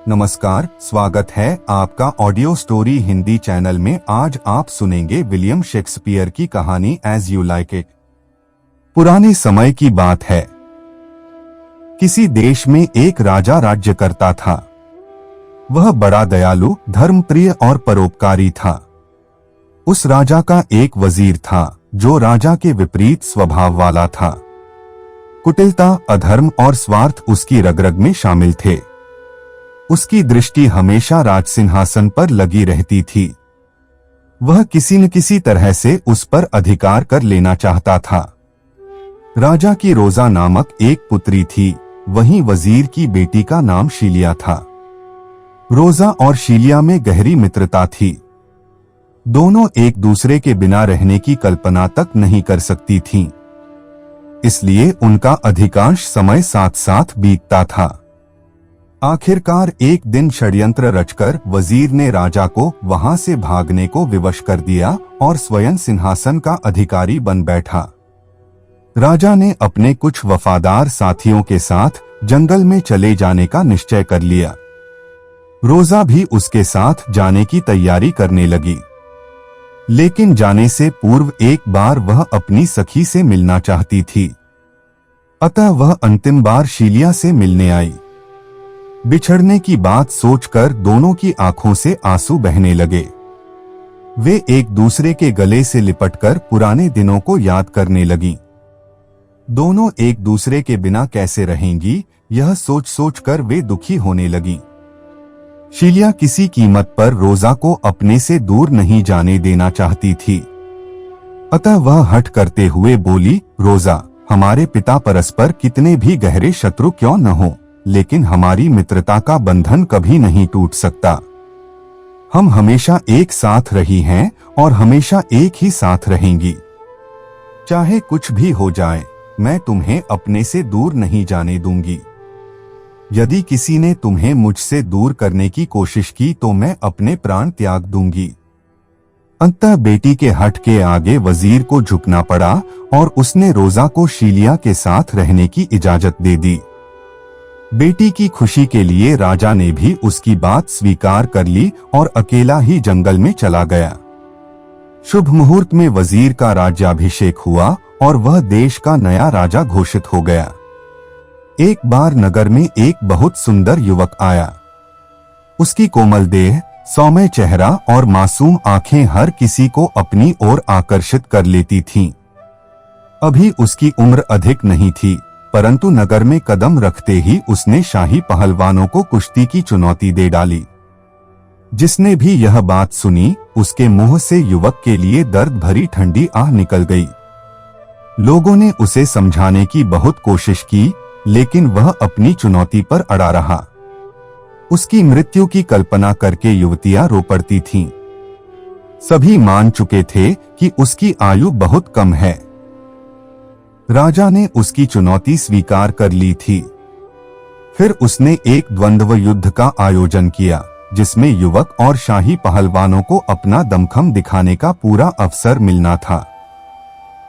नमस्कार, स्वागत है आपका ऑडियो स्टोरी हिंदी चैनल में। आज आप सुनेंगे विलियम शेक्सपियर की कहानी एज यू लाइक इट। पुराने समय की बात है। किसी देश में एक राजा राज्य करता था। वह बड़ा दयालु, धर्मप्रिय और परोपकारी था। उस राजा का एक वजीर था जो राजा के विपरीत स्वभाव वाला था। कुटिलता, अधर्म और स्वार्थ उसकी रग-रग में शामिल थे। उसकी दृष्टि हमेशा राजसिंहासन पर लगी रहती थी। वह किसी न किसी तरह से उस पर अधिकार कर लेना चाहता था। राजा की रोजा नामक एक पुत्री थी, वहीं वजीर की बेटी का नाम शीलिया था। रोजा और शीलिया में गहरी मित्रता थी। दोनों एक दूसरे के बिना रहने की कल्पना तक नहीं कर सकती थीं। इसलिए उनका अधिकांश समय साथ साथ बीतता था। आखिरकार एक दिन षड्यंत्र रचकर वजीर ने राजा को वहां से भागने को विवश कर दिया और स्वयं सिंहासन का अधिकारी बन बैठा। राजा ने अपने कुछ वफादार साथियों के साथ जंगल में चले जाने का निश्चय कर लिया। रोजा भी उसके साथ जाने की तैयारी करने लगी, लेकिन जाने से पूर्व एक बार वह अपनी सखी से मिलना चाहती थी। अतः वह अंतिम बार शीलिया से मिलने आई। बिछड़ने की बात सोचकर दोनों की आंखों से आंसू बहने लगे। वे एक दूसरे के गले से लिपटकर पुराने दिनों को याद करने लगीं। दोनों एक दूसरे के बिना कैसे रहेंगी, यह सोच सोचकर वे दुखी होने लगीं। शीलिया किसी कीमत पर रोजा को अपने से दूर नहीं जाने देना चाहती थी। अतः वह हठ करते हुए बोली, रोजा, हमारे पिता परस्पर कितने भी गहरे शत्रु क्यों न हो, लेकिन हमारी मित्रता का बंधन कभी नहीं टूट सकता। हम हमेशा एक साथ रही हैं और हमेशा एक ही साथ रहेंगी। चाहे कुछ भी हो जाए, मैं तुम्हें अपने से दूर नहीं जाने दूंगी। यदि किसी ने तुम्हें मुझसे दूर करने की कोशिश की तो मैं अपने प्राण त्याग दूंगी। अंततः बेटी के हठ के आगे वजीर को झुकना पड़ा और उसने रोजा को शीलिया के साथ रहने की इजाजत दे दी। बेटी की खुशी के लिए राजा ने भी उसकी बात स्वीकार कर ली और अकेला ही जंगल में चला गया। शुभ मुहूर्त में वजीर का राज्याभिषेक हुआ और वह देश का नया राजा घोषित हो गया। एक बार नगर में एक बहुत सुंदर युवक आया। उसकी कोमल देह, सौम्य चेहरा और मासूम आंखें हर किसी को अपनी ओर आकर्षित कर लेती थीं। अभी उसकी उम्र अधिक नहीं थी, परंतु नगर में कदम रखते ही उसने शाही पहलवानों को कुश्ती की चुनौती दे डाली। जिसने भी यह बात सुनी, उसके मुंह से युवक के लिए दर्द भरी ठंडी आह निकल गई। लोगों ने उसे समझाने की बहुत कोशिश की, लेकिन वह अपनी चुनौती पर अड़ा रहा। उसकी मृत्यु की कल्पना करके युवतियां रो पड़ती थीं। सभी मान चुके थे कि उसकी आयु बहुत कम है। राजा ने उसकी चुनौती स्वीकार कर ली थी। फिर उसने एक द्वंद्व युद्ध का आयोजन किया, जिसमें युवक और शाही पहलवानों को अपना दमखम दिखाने का पूरा अवसर मिलना था।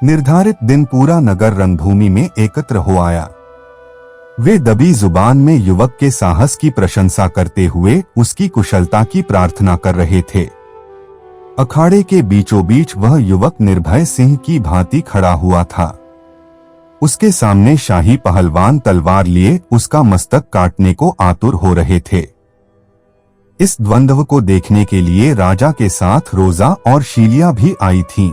निर्धारित दिन पूरा नगर रंगभूमि में एकत्र हो आया। वे दबी जुबान में युवक के साहस की प्रशंसा करते हुए उसकी कुशलता की प्रार्थना कर रहे थे। अखाड़े के बीचों बीच वह युवक निर्भय सिंह की भांति खड़ा हुआ था। उसके सामने शाही पहलवान तलवार लिए उसका मस्तक काटने को आतुर हो रहे थे। इस द्वंद्व को देखने के लिए राजा के साथ रोजा और शीलिया भी आई थीं।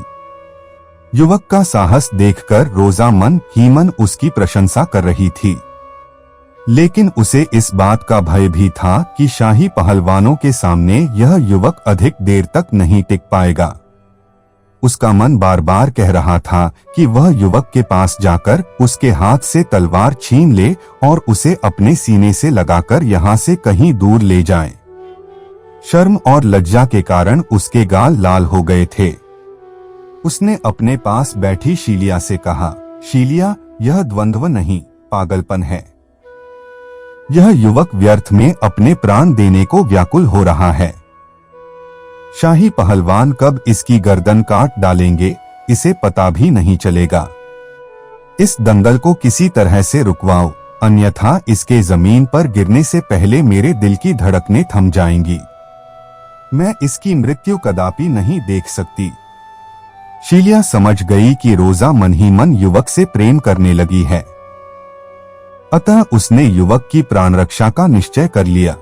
युवक का साहस देखकर रोजा मन ही मन उसकी प्रशंसा कर रही थी, लेकिन उसे इस बात का भय भी था कि शाही पहलवानों के सामने यह युवक अधिक देर तक नहीं टिक पाएगा। उसका मन बार बार कह रहा था कि वह युवक के पास जाकर उसके हाथ से तलवार छीन ले और उसे अपने सीने से लगाकर यहाँ से कहीं दूर ले जाए। शर्म और लज्जा के कारण उसके गाल लाल हो गए थे। उसने अपने पास बैठी शीलिया से कहा, शीलिया, यह द्वंद्व नहीं, पागलपन है। यह युवक व्यर्थ में अपने प्राण देने को व्याकुल हो रहा है। शाही पहलवान कब इसकी गर्दन काट डालेंगे, इसे पता भी नहीं चलेगा। इस दंगल को किसी तरह से रुकवाओ, अन्यथा इसके जमीन पर गिरने से पहले मेरे दिल की धड़कनें थम जाएंगी। मैं इसकी मृत्यु कदापि नहीं देख सकती। शीलिया समझ गई कि रोजा मन ही मन युवक से प्रेम करने लगी है, अतः उसने युवक की प्राण रक्षा का निश्चय कर लिया।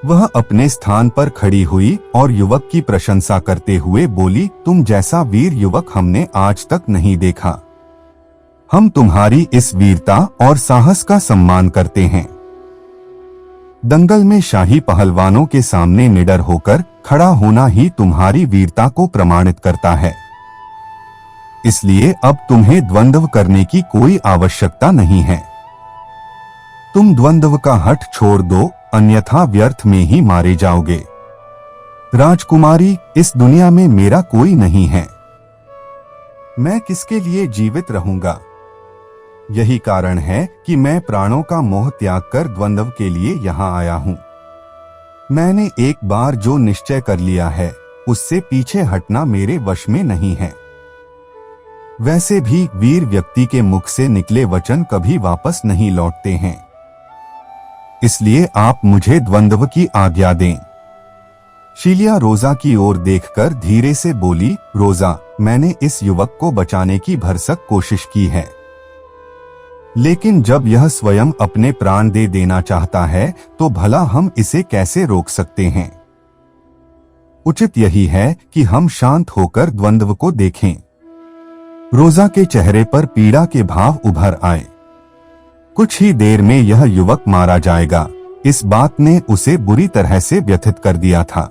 वह अपने स्थान पर खड़ी हुई और युवक की प्रशंसा करते हुए बोली, तुम जैसा वीर युवक हमने आज तक नहीं देखा। हम तुम्हारी इस वीरता और साहस का सम्मान करते हैं। दंगल में शाही पहलवानों के सामने निडर होकर खड़ा होना ही तुम्हारी वीरता को प्रमाणित करता है। इसलिए अब तुम्हें द्वंद्व करने की कोई आवश्यकता नहीं है। तुम द्वंद्व का हठ छोड़ दो, अन्यथा व्यर्थ में ही मारे जाओगे। राजकुमारी, इस दुनिया में मेरा कोई नहीं है। मैं किसके लिए जीवित रहूंगा? यही कारण है कि मैं प्राणों का मोह त्याग कर द्वंद्व के लिए यहाँ आया हूँ। मैंने एक बार जो निश्चय कर लिया है, उससे पीछे हटना मेरे वश में नहीं है। वैसे भी वीर व्यक्ति के मुख से निकले वचन कभी वापस नहीं लौटते हैं। इसलिए आप मुझे द्वंद्व की आज्ञा दें। शीलिया रोजा की ओर देखकर धीरे से बोली, रोजा, मैंने इस युवक को बचाने की भरसक कोशिश की है, लेकिन जब यह स्वयं अपने प्राण दे देना चाहता है तो भला हम इसे कैसे रोक सकते हैं? उचित यही है कि हम शांत होकर द्वंद्व को देखें। रोजा के चेहरे पर पीड़ा के भाव उभर आए। कुछ ही देर में यह युवक मारा जाएगा, इस बात ने उसे बुरी तरह से व्यथित कर दिया था।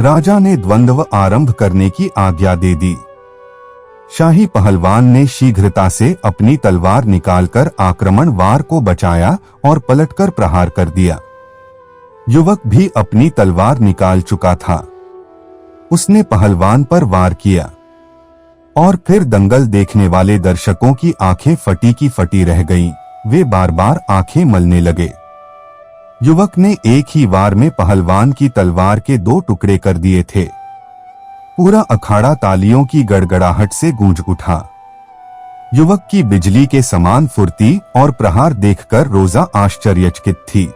राजा ने द्वंद्व आरंभ करने की आज्ञा दे दी। शाही पहलवान ने शीघ्रता से अपनी तलवार निकालकर आक्रमण वार को बचाया और पलटकर प्रहार कर दिया। युवक भी अपनी तलवार निकाल चुका था। उसने पहलवान पर वार किया और फिर दंगल देखने वाले दर्शकों की आंखें फटी की फटी रह गईं। वे बार बार आंखें मलने लगे। युवक ने एक ही वार में पहलवान की तलवार के 2 टुकड़े कर दिए थे। पूरा अखाड़ा तालियों की गड़गड़ाहट से गूंज उठा। युवक की बिजली के समान फुर्ती और प्रहार देखकर रोजा आश्चर्यचकित थी।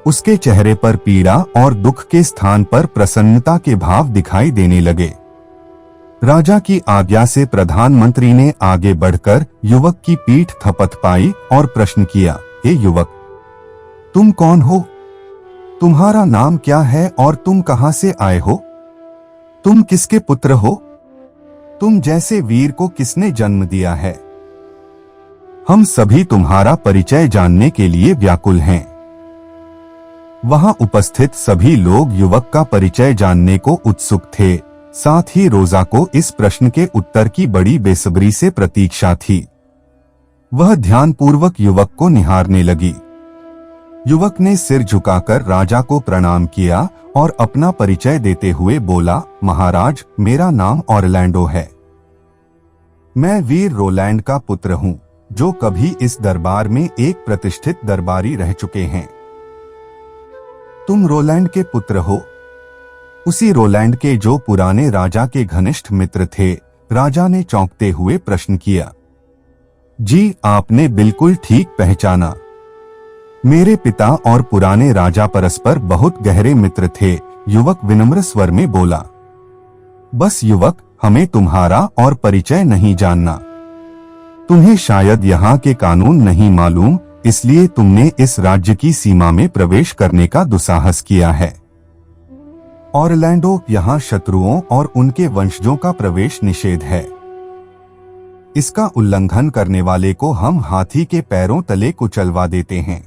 उसके चेहरे पर पीड़ा और दुख के स्थान पर प्रसन्नता के भाव दिखाई देने लगे। राजा की आज्ञा से प्रधानमंत्री ने आगे बढ़कर युवक की पीठ थपथपाई और प्रश्न किया, हे युवक, तुम कौन हो? तुम्हारा नाम क्या है और तुम कहां से आए हो? तुम किसके पुत्र हो? तुम जैसे वीर को किसने जन्म दिया है? हम सभी तुम्हारा परिचय जानने के लिए व्याकुल हैं। वहां उपस्थित सभी लोग युवक का परिचय जानने को उत्सुक थे। साथ ही रोजा को इस प्रश्न के उत्तर की बड़ी बेसब्री से प्रतीक्षा थी। वह ध्यानपूर्वक युवक को निहारने लगी। युवक ने सिर झुकाकर राजा को प्रणाम किया और अपना परिचय देते हुए बोला, महाराज, मेरा नाम ऑरलैंडो है। मैं वीर रोलैंड का पुत्र हूँ, जो कभी इस दरबार में एक प्रतिष्ठित दरबारी रह चुके हैं। तुम रोलैंड के पुत्र हो, उसी रोलैंड के जो पुराने राजा के घनिष्ठ मित्र थे। राजा ने चौंकते हुए प्रश्न किया। जी, आपने बिल्कुल ठीक पहचाना। मेरे पिता और पुराने राजा परस्पर बहुत गहरे मित्र थे, युवक विनम्र स्वर में बोला। बस युवक, हमें तुम्हारा और परिचय नहीं जानना। तुम्हें शायद यहाँ के कानून नहीं मालूम, इसलिए तुमने इस राज्य की सीमा में प्रवेश करने का दुस्साहस किया है। ऑरलैंडो, यहाँ शत्रुओं और उनके वंशजों का प्रवेश निषेध है। इसका उल्लंघन करने वाले को हम हाथी के पैरों तले कुचलवा देते हैं।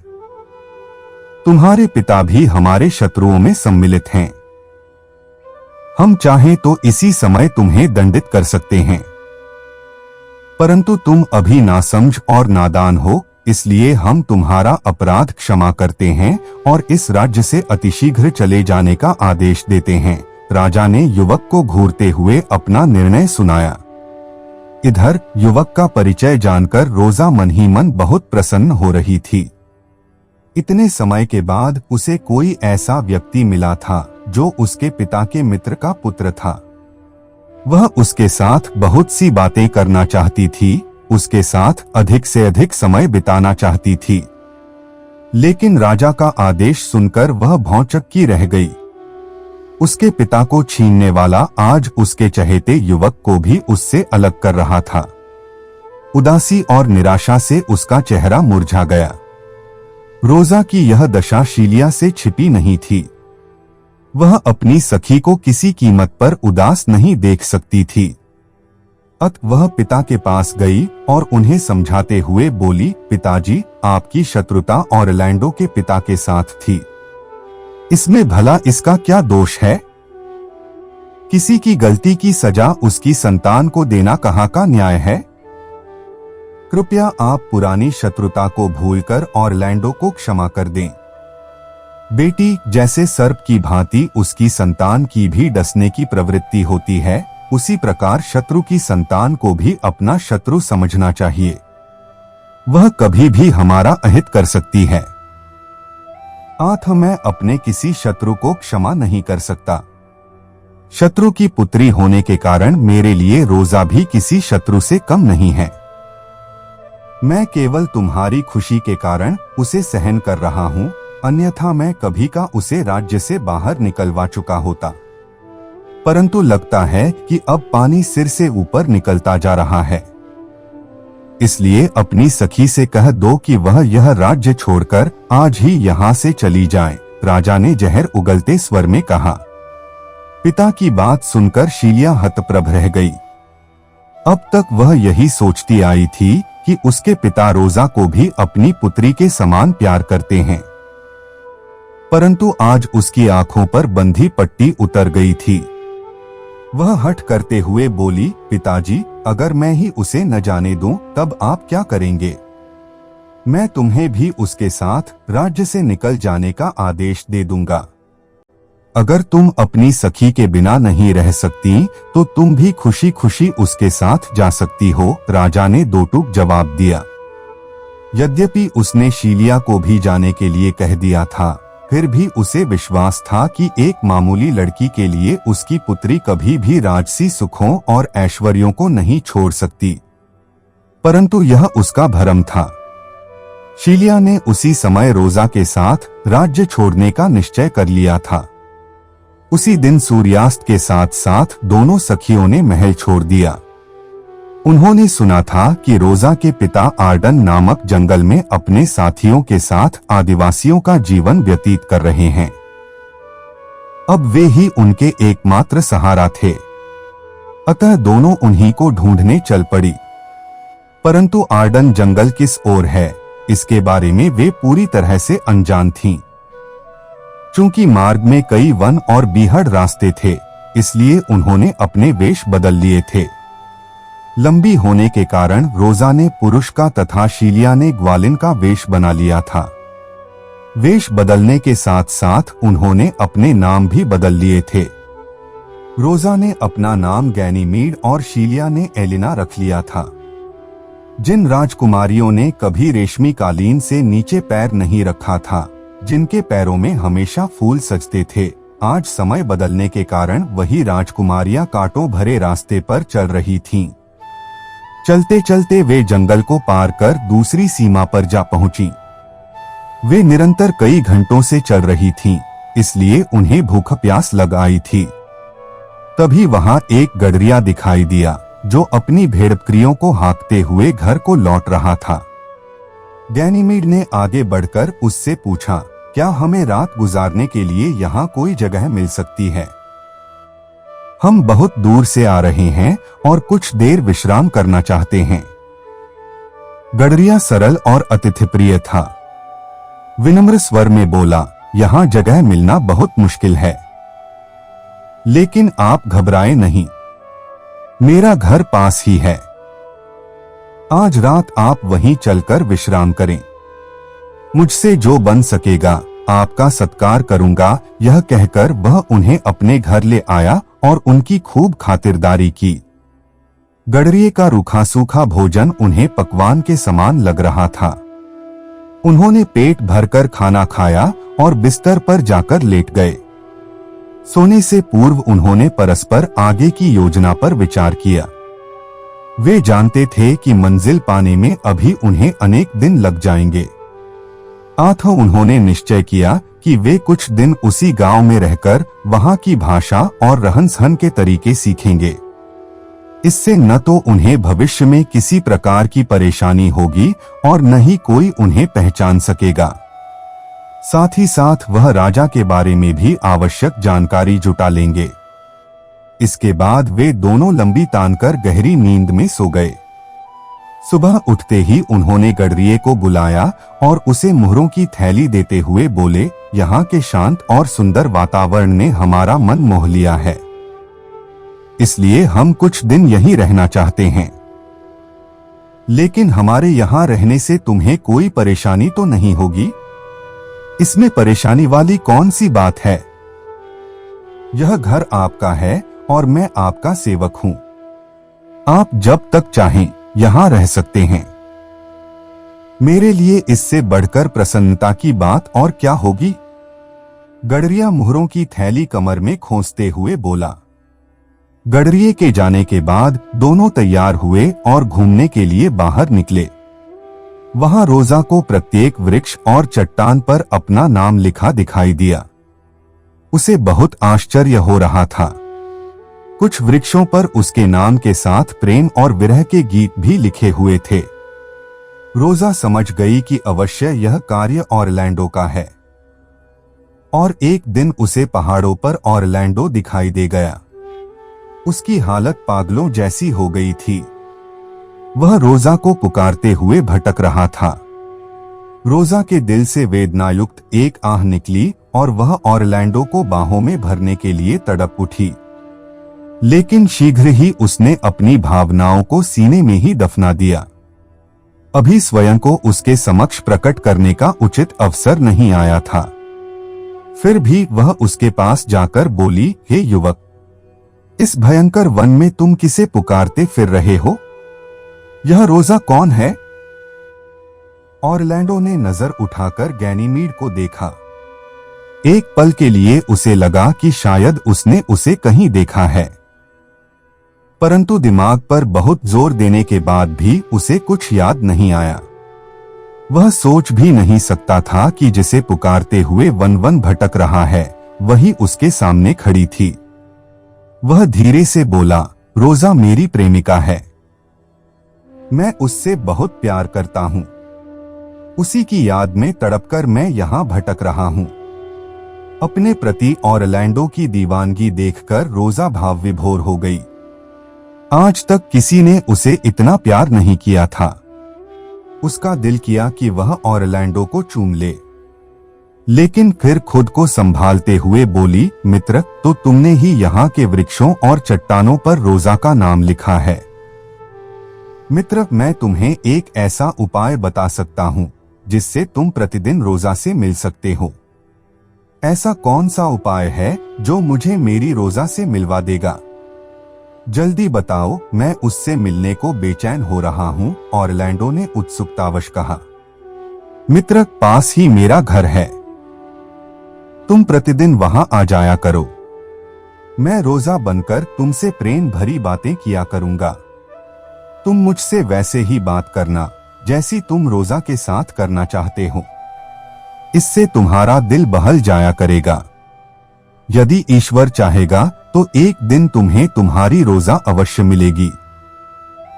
तुम्हारे पिता भी हमारे शत्रुओं में सम्मिलित हैं। हम चाहें तो इसी समय तुम्हें दंडित कर सकते हैं, परंतु तुम अभी नासमझ और नादान हो, इसलिए हम तुम्हारा अपराध क्षमा करते हैं और इस राज्य से अतिशीघ्र चले जाने का आदेश देते हैं। राजा ने युवक को घूरते हुए अपना निर्णय सुनाया। इधर युवक का परिचय जानकर रोजा मन ही मन बहुत प्रसन्न हो रही थी। इतने समय के बाद उसे कोई ऐसा व्यक्ति मिला था जो उसके पिता के मित्र का पुत्र था। वह उसके साथ बहुत सी बातें करना चाहती थी, उसके साथ अधिक से अधिक समय बिताना चाहती थी। लेकिन राजा का आदेश सुनकर वह भौंचक्की रह गई। उसके पिता को छीनने वाला आज उसके चहेते युवक को भी उससे अलग कर रहा था। उदासी और निराशा से उसका चेहरा मुरझा गया। रोजा की यह दशा शीलिया से छिपी नहीं थी। वह अपनी सखी को किसी कीमत पर उदास नहीं देख सकती थी। वह पिता के पास गई और उन्हें समझाते हुए बोली, पिताजी, आपकी शत्रुता ऑरलैंडो के पिता के साथ थी। इसमें भला इसका क्या दोष है? किसी की गलती की सजा उसकी संतान को देना कहाँ का न्याय है? कृपया आप पुरानी शत्रुता को भूलकर ऑरलैंडो को क्षमा कर दें। बेटी जैसे सर्प की भांति उसकी संतान की भी डसने की प्रवृत्ति होती है, उसी प्रकार शत्रु की संतान को भी अपना शत्रु समझना चाहिए। वह कभी भी हमारा अहित कर सकती है। मैं अपने किसी शत्रु को क्षमा नहीं कर सकता। शत्रु की पुत्री होने के कारण मेरे लिए रोजा भी किसी शत्रु से कम नहीं है। मैं केवल तुम्हारी खुशी के कारण उसे सहन कर रहा हूँ, अन्यथा मैं कभी का उसे राज्य से बाहर निकलवा चुका होता। परंतु लगता है कि अब पानी सिर से ऊपर निकलता जा रहा है। इसलिए अपनी सखी से कह दो कि वह यह राज्य छोड़कर आज ही यहाँ से चली जाए, राजा ने जहर उगलते स्वर में कहा। पिता की बात सुनकर शीलिया हतप्रभ रह गई। अब तक वह यही सोचती आई थी कि उसके पिता रोजा को भी अपनी पुत्री के समान प्यार करते हैं, परंतु आज उसकी आंखों पर बंधी पट्टी उतर गई थी। वह हठ करते हुए बोली, पिताजी, अगर मैं ही उसे न जाने दूं, तब आप क्या करेंगे? मैं तुम्हें भी उसके साथ राज्य से निकल जाने का आदेश दे दूंगा। अगर तुम अपनी सखी के बिना नहीं रह सकती, तो तुम भी खुशी खुशी उसके साथ जा सकती हो, राजा ने दो टूक जवाब दिया। यद्यपि उसने शीलिया को भी जाने के लिए कह दिया था, फिर भी उसे विश्वास था कि एक मामूली लड़की के लिए उसकी पुत्री कभी भी राजसी सुखों और ऐश्वर्यों को नहीं छोड़ सकती। परंतु यह उसका भ्रम था। शीलिया ने उसी समय रोजा के साथ राज्य छोड़ने का निश्चय कर लिया था। उसी दिन सूर्यास्त के साथ साथ दोनों सखियों ने महल छोड़ दिया। उन्होंने सुना था कि रोजा के पिता आर्डन नामक जंगल में अपने साथियों के साथ आदिवासियों का जीवन व्यतीत कर रहे हैं। अब वे ही उनके एकमात्र सहारा थे। अतः दोनों उन्हीं को ढूंढने चल पड़ी। परंतु आर्डन जंगल किस ओर है, इसके बारे में वे पूरी तरह से अनजान थीं। चूंकि मार्ग में कई वन और बीहड़ रास्ते थे, इसलिए उन्होंने अपने वेश बदल लिए थे। लंबी होने के कारण रोजा ने पुरुष का तथा शीलिया ने ग्वालिन का वेश बना लिया था। वेश बदलने के साथ साथ उन्होंने अपने नाम भी बदल लिए थे। रोजा ने अपना नाम गैनीमीड और शीलिया ने एलिना रख लिया था। जिन राजकुमारियों ने कभी रेशमी कालीन से नीचे पैर नहीं रखा था, जिनके पैरों में हमेशा फूल सजते थे, आज समय बदलने के कारण वही राजकुमारियां कांटों भरे रास्ते पर चल रही थीं। चलते चलते वे जंगल को पार कर दूसरी सीमा पर जा पहुंची। वे निरंतर कई घंटों से चल रही थीं, इसलिए उन्हें भूख प्यास लग आई थी। तभी वहां एक गडरिया दिखाई दिया, जो अपनी भेड़बकरियों को हाँकते हुए घर को लौट रहा था। गैनीमीड ने आगे बढ़कर उससे पूछा, क्या हमें रात गुजारने के लिए यहाँ कोई जगह मिल सकती है? हम बहुत दूर से आ रहे हैं और कुछ देर विश्राम करना चाहते हैं। गडरिया सरल और अतिथिप्रिय था। विनम्र स्वर में बोला, यहाँ जगह मिलना बहुत मुश्किल है, लेकिन आप घबराएं नहीं, मेरा घर पास ही है। आज रात आप वहीं चलकर विश्राम करें। मुझसे जो बन सकेगा आपका सत्कार करूंगा। यह कहकर वह उन्हें अपने घर ले आया और उनकी खूब खातिरदारी की। गडरिये का रूखा सूखा भोजन उन्हें पकवान के समान लग रहा था। उन्होंने पेट भरकर खाना खाया और बिस्तर पर जाकर लेट गए। सोने से पूर्व उन्होंने परस्पर आगे की योजना पर विचार किया। वे जानते थे कि मंजिल पाने में अभी उन्हें अनेक दिन लग जाएंगे। अतः उन्होंने निश्चय किया कि वे कुछ दिन उसी गांव में रहकर वहां की भाषा और रहन-सहन के तरीके सीखेंगे। इससे न तो उन्हें भविष्य में किसी प्रकार की परेशानी होगी और न ही कोई उन्हें पहचान सकेगा। साथ ही साथ वह राजा के बारे में भी आवश्यक जानकारी जुटा लेंगे। इसके बाद वे दोनों लंबी तानकर गहरी नींद में सो गए। सुबह उठते ही उन्होंने गडरिये को बुलाया और उसे मुहरों की थैली देते हुए बोले, यहाँ के शांत और सुंदर वातावरण ने हमारा मन मोह लिया है, इसलिए हम कुछ दिन यहीं रहना चाहते हैं। लेकिन हमारे यहाँ रहने से तुम्हें कोई परेशानी तो नहीं होगी? इसमें परेशानी वाली कौन सी बात है? यह घर आपका है और मैं आपका सेवक हूं। आप जब तक चाहें यहां रह सकते हैं। मेरे लिए इससे बढ़कर प्रसन्नता की बात और क्या होगी? गडरिया मुहरों की थैली कमर में खोंसते हुए बोला। गडरिये के जाने के बाद दोनों तैयार हुए और घूमने के लिए बाहर निकले। वहां रोजा को प्रत्येक वृक्ष और चट्टान पर अपना नाम लिखा दिखाई दिया। उसे बहुत आश्चर्य हो रहा था। कुछ वृक्षों पर उसके नाम के साथ प्रेम और विरह के गीत भी लिखे हुए थे। रोजा समझ गई कि अवश्य यह कार्य ऑरलैंडो का है। और एक दिन उसे पहाड़ों पर ऑरलैंडो दिखाई दे गया। उसकी हालत पागलों जैसी हो गई थी। वह रोजा को पुकारते हुए भटक रहा था। रोजा के दिल से वेदनायुक्त एक आह निकली और वह ऑरलैंडो को बाहों में भरने के लिए तड़प उठी। लेकिन शीघ्र ही उसने अपनी भावनाओं को सीने में ही दफना दिया। अभी स्वयं को उसके समक्ष प्रकट करने का उचित अवसर नहीं आया था। फिर भी वह उसके पास जाकर बोली, हे युवक, इस भयंकर वन में तुम किसे पुकारते फिर रहे हो? यह रोजा कौन है? ऑरलैंडो ने नजर उठाकर गैनीमीड को देखा। एक पल के लिए उसे लगा कि शायद उसने उसे कहीं देखा है, परंतु दिमाग पर बहुत जोर देने के बाद भी उसे कुछ याद नहीं आया। वह सोच भी नहीं सकता था कि जिसे पुकारते हुए वन वन भटक रहा है वही उसके सामने खड़ी थी। वह धीरे से बोला, रोजा मेरी प्रेमिका है। मैं उससे बहुत प्यार करता हूं। उसी की याद में तड़पकर मैं यहाँ भटक रहा हूँ। अपने प्रति ऑरलैंडो की दीवानगी देखकर रोजा भाव विभोर हो गई। आज तक किसी ने उसे इतना प्यार नहीं किया था। उसका दिल किया कि वह ऑरलैंडो को चूम ले, लेकिन फिर खुद को संभालते हुए बोली, मित्र, तो तुमने ही यहाँ के वृक्षों और चट्टानों पर रोजा का नाम लिखा है। मित्र, मैं तुम्हें एक ऐसा उपाय बता सकता हूँ जिससे तुम प्रतिदिन रोजा से मिल सकते हो। ऐसा कौन सा उपाय है जो मुझे मेरी रोजा से मिलवा देगा? जल्दी बताओ, मैं उससे मिलने को बेचैन हो रहा हूँ, ऑरलैंडो ने उत्सुकतावश कहा। मित्र, पास ही मेरा घर है। तुम प्रतिदिन वहां आ जाया करो। मैं रोजा बनकर तुमसे प्रेम भरी बातें किया करूंगा। तुम मुझसे वैसे ही बात करना जैसी तुम रोजा के साथ करना चाहते हो। इससे तुम्हारा दिल बहल जाया करेगा। यदि ईश्वर चाहेगा तो एक दिन तुम्हें तुम्हारी रोजा अवश्य मिलेगी।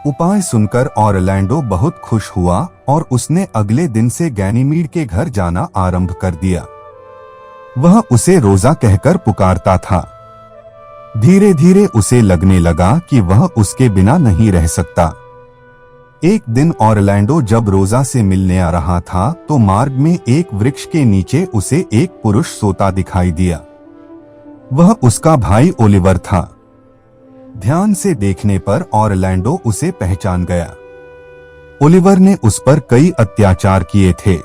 उपाय सुनकर ऑरलैंडो बहुत खुश हुआ और उसने अगले दिन से गैनीमीड के घर जाना आरंभ कर दिया। वह उसे रोजा कहकर पुकारता था। धीरे धीरे उसे लगने लगा कि वह उसके बिना नहीं रह सकता। एक दिन ऑरलैंडो जब रोजा से मिलने आ रहा था तो मार्ग में एक वृक्ष के नीचे उसे एक पुरुष सोता दिखाई दिया। वह उसका भाई ओलिवर था। ध्यान से देखने पर ऑरलैंडो उसे पहचान गया। ओलिवर ने उस पर कई अत्याचार किए थे।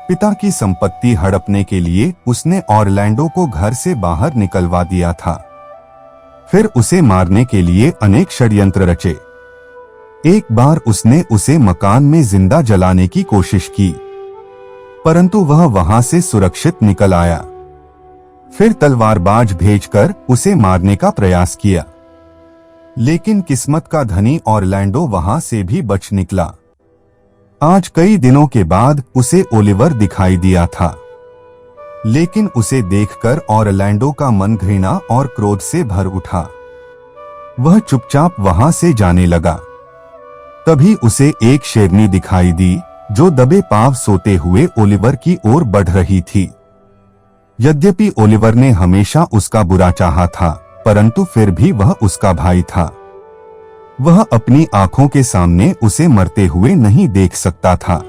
पिता की संपत्ति हड़पने के लिए उसने ऑरलैंडो को घर से बाहर निकलवा दिया था। फिर उसे मारने के लिए अनेक षड्यंत्र रचे। एक बार उसने उसे मकान में जिंदा जलाने की कोशिश की, परंतु वह वहां से सुरक्षित निकल आया। फिर तलवारबाज भेजकर उसे मारने का प्रयास किया। लेकिन किस्मत का धनी ऑरलैंडो वहां से भी बच निकला। आज कई दिनों के बाद उसे ओलिवर दिखाई दिया था, लेकिन उसे देखकर ऑरलैंडो का मन घृणा और क्रोध से भर उठा। वह चुपचाप वहां से जाने लगा। तभी उसे एक शेरनी दिखाई दी जो दबे पांव सोते हुए ओलिवर की ओर बढ़ रही थी। यद्यपि ओलिवर ने हमेशा उसका बुरा चाहा था, परंतु फिर भी वह उसका भाई था। वह अपनी आंखों के सामने उसे मरते हुए नहीं देख सकता था।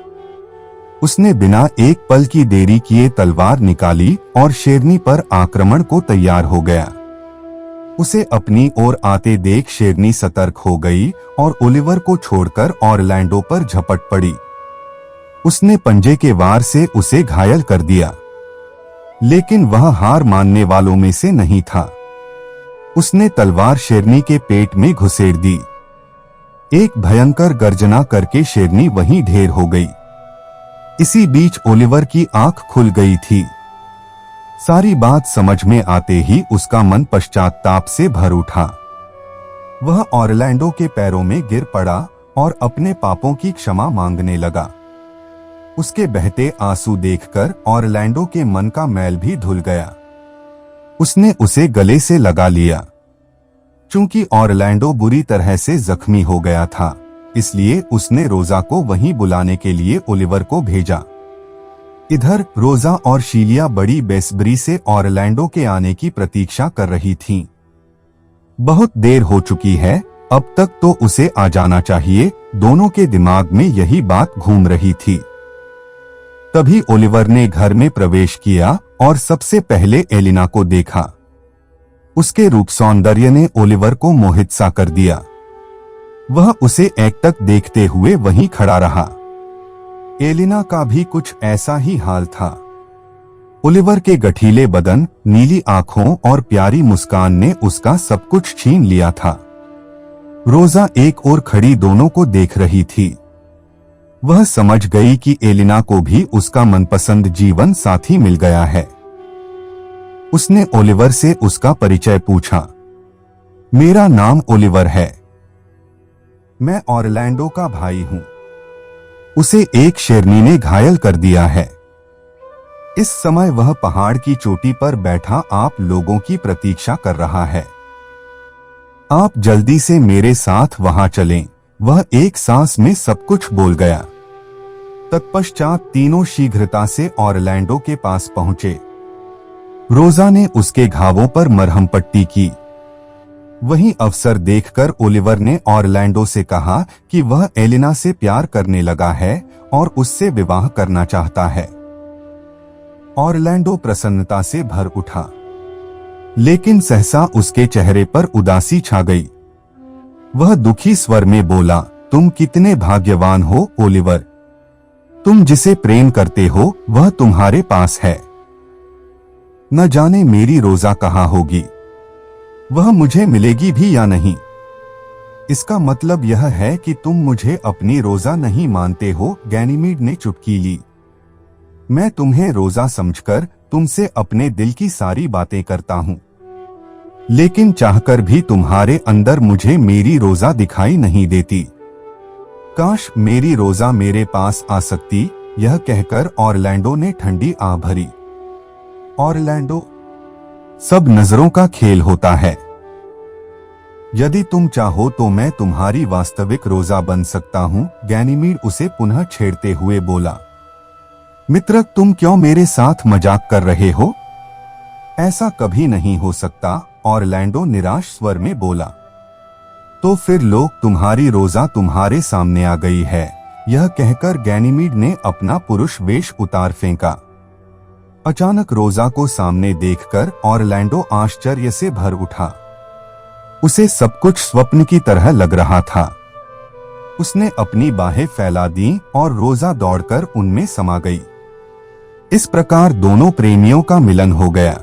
उसने बिना एक पल की देरी किए तलवार निकाली और शेरनी पर आक्रमण को तैयार हो गया। उसे अपनी ओर आते देख शेरनी सतर्क हो गई और ओलिवर को छोड़कर ऑरलैंडो पर झपट पड़ी। उसने पंजे के वार से उसे घायल कर दिया, लेकिन वह हार मानने वालों में से नहीं था। उसने तलवार शेरनी के पेट में घुसेड़ दी। एक भयंकर गर्जना करके शेरनी वहीं ढेर हो गई। इसी बीच ओलिवर की आंख खुल गई थी। सारी बात समझ में आते ही उसका मन पश्चाताप से भर उठा। वह ऑरलैंडो के पैरों में गिर पड़ा और अपने पापों की क्षमा मांगने लगा। उसके बहते आंसू देखकर ऑरलैंडो के मन का मैल भी धुल गया। उसने उसे गले से लगा लिया। चूंकि ऑरलैंडो बुरी तरह से जख्मी हो गया था, इसलिए उसने रोजा को वहीं बुलाने के लिए ओलिवर को भेजा। इधर रोजा और शीलिया बड़ी बेसब्री से ऑरलैंडो के आने की प्रतीक्षा कर रही थीं। बहुत देर हो चुकी है, अब तक तो उसे आ जाना चाहिए, दोनों के दिमाग में यही बात घूम रही थी। तभी ओलिवर ने घर में प्रवेश किया और सबसे पहले एलिना को देखा। उसके रूप सौंदर्य ने ओलिवर को मोहित सा कर दिया। वह उसे एकटक देखते हुए वहीं खड़ा रहा। एलिना का भी कुछ ऐसा ही हाल था। ओलिवर के गठीले बदन, नीली आंखों और प्यारी मुस्कान ने उसका सब कुछ छीन लिया था। रोजा एक ओर खड़ी दोनों को देख रही थी। वह समझ गई कि एलिना को भी उसका मनपसंद जीवन साथी मिल गया है। उसने ओलिवर से उसका परिचय पूछा। मेरा नाम ओलिवर है। मैं ऑरलैंडो का भाई हूं। उसे एक शेरनी ने घायल कर दिया है। इस समय वह पहाड़ की चोटी पर बैठा आप लोगों की प्रतीक्षा कर रहा है। आप जल्दी से मेरे साथ वहां चलें। वह एक सांस में सब कुछ बोल गया। तत्पश्चात तीनों शीघ्रता से ऑरलैंडो के पास पहुंचे। रोजा ने उसके घावों पर मरहम पट्टी की। वहीं अवसर देखकर ओलिवर ने ऑरलैंडो से कहा कि वह एलिना से प्यार करने लगा है और उससे विवाह करना चाहता है। ऑरलैंडो प्रसन्नता से भर उठा, लेकिन सहसा उसके चेहरे पर उदासी छा गई। वह दुखी स्वर में बोला, तुम कितने भाग्यवान हो ओलिवर। तुम जिसे प्रेम करते हो वह तुम्हारे पास है। न जाने मेरी रोजा कहाँ होगी, वह मुझे मिलेगी भी या नहीं। इसका मतलब यह है कि तुम मुझे अपनी रोजा नहीं मानते हो। गैनीमीड ने चुटकी ली। मैं तुम्हें रोजा समझकर तुमसे अपने दिल की सारी बातें करता हूं, लेकिन चाहकर भी तुम्हारे अंदर मुझे मेरी रोजा दिखाई नहीं देती। काश मेरी रोजा मेरे पास आ सकती। यह कहकर ऑरलैंडो ने ठंडी आह भरी। ऑरलैंडो, सब नजरों का खेल होता है। यदि तुम चाहो तो मैं तुम्हारी वास्तविक रोजा बन सकता हूं। गैनीमीड उसे पुनः छेड़ते हुए बोला। मित्र, तुम क्यों मेरे साथ मजाक कर रहे हो? ऐसा कभी नहीं हो सकता, ऑरलैंडो निराश स्वर में बोला। तो फिर लो, तुम्हारी रोजा तुम्हारे सामने आ गई है। यह कहकर गैनीमीड ने अपना पुरुष वेश उतार फेंका। अचानक रोजा को सामने देखकर ऑरलैंडो आश्चर्य से भर उठा। उसे सब कुछ स्वप्न की तरह लग रहा था। उसने अपनी बाहें फैला दी और रोजा दौड़कर उनमें समा गई। इस प्रकार दोनों प्रेमियों का मिलन हो गया।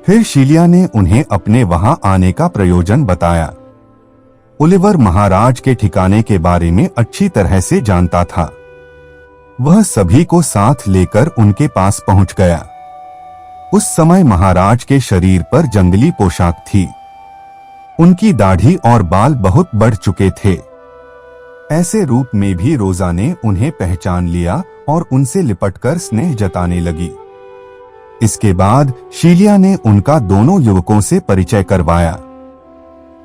फिर शीलिया ने उन्हें अपने वहां आने का प्रयोजन बताया। ओलिवर महाराज के ठिकाने के बारे में अच्छी तरह से जानता था। वह सभी को साथ लेकर उनके पास पहुंच गया। उस समय महाराज के शरीर पर जंगली पोशाक थी। उनकी दाढ़ी और बाल बहुत बढ़ चुके थे। ऐसे रूप में भी रोजा ने उन्हें पहचान लिया और उनसे लिपटकर स्नेह जताने लगी। इसके बाद शीलिया ने उनका दोनों युवकों से परिचय करवाया।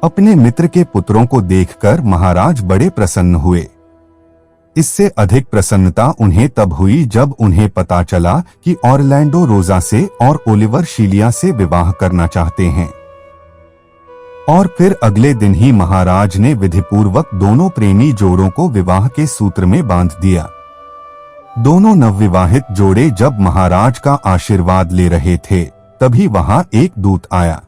अपने मित्र के पुत्रों को देखकर महाराज बड़े प्रसन्न हुए। इससे अधिक प्रसन्नता उन्हें तब हुई जब उन्हें पता चला कि ऑरलैंडो रोजा से और ओलिवर शीलिया से विवाह करना चाहते हैं। और फिर अगले दिन ही महाराज ने विधिपूर्वक दोनों प्रेमी जोड़ों को विवाह के सूत्र में बांध दिया। दोनों नवविवाहित जोड़े जब महाराज का आशीर्वाद ले रहे थे, तभी वहां एक दूत आया।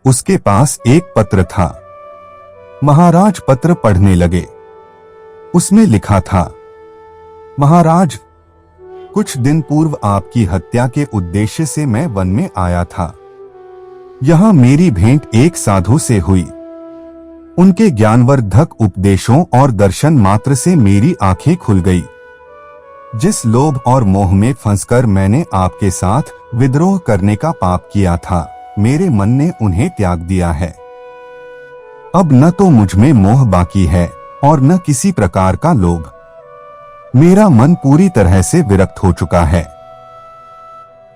उसके पास एक पत्र था। महाराज पत्र पढ़ने लगे। उसमें लिखा था, महाराज, कुछ दिन पूर्व आपकी हत्या के उद्देश्य से मैं वन में आया था। यहां मेरी भेंट एक साधु से हुई। उनके ज्ञानवर्धक उपदेशों और दर्शन मात्र से मेरी आंखें खुल गई। जिस लोभ और मोह में फंसकर मैंने आपके साथ विद्रोह करने का पाप किया था, मेरे मन ने उन्हें त्याग दिया है। अब न तो मुझ में मोह बाकी है और न किसी प्रकार का लोभ। मेरा मन पूरी तरह से विरक्त हो चुका है।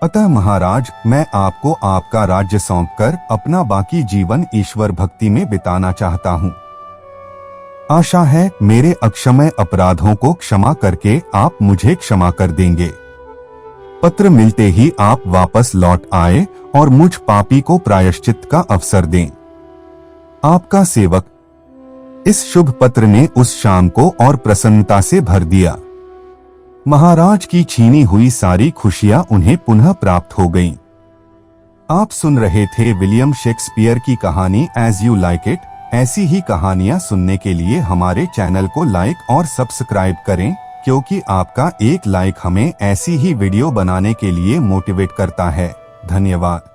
अतः महाराज, मैं आपको आपका राज्य सौंपकर अपना बाकी जीवन ईश्वर भक्ति में बिताना चाहता हूँ। आशा है मेरे अक्षमय अपराधों को क्षमा करके आप मुझे क्षमा कर देंगे। पत्र मिलते ही आप वापस लौट आए और मुझ पापी को प्रायश्चित का अवसर दें। आपका सेवक। इस शुभ पत्र ने उस शाम को और प्रसन्नता से भर दिया। महाराज की छीनी हुई सारी खुशियां उन्हें पुनः प्राप्त हो गईं। आप सुन रहे थे विलियम शेक्सपियर की कहानी एज यू लाइक इट। ऐसी ही कहानियां सुनने के लिए हमारे चैनल को लाइक और सब्सक्राइब करें, क्योंकि आपका एक लाइक हमें ऐसी ही वीडियो बनाने के लिए मोटिवेट करता है। धन्यवाद।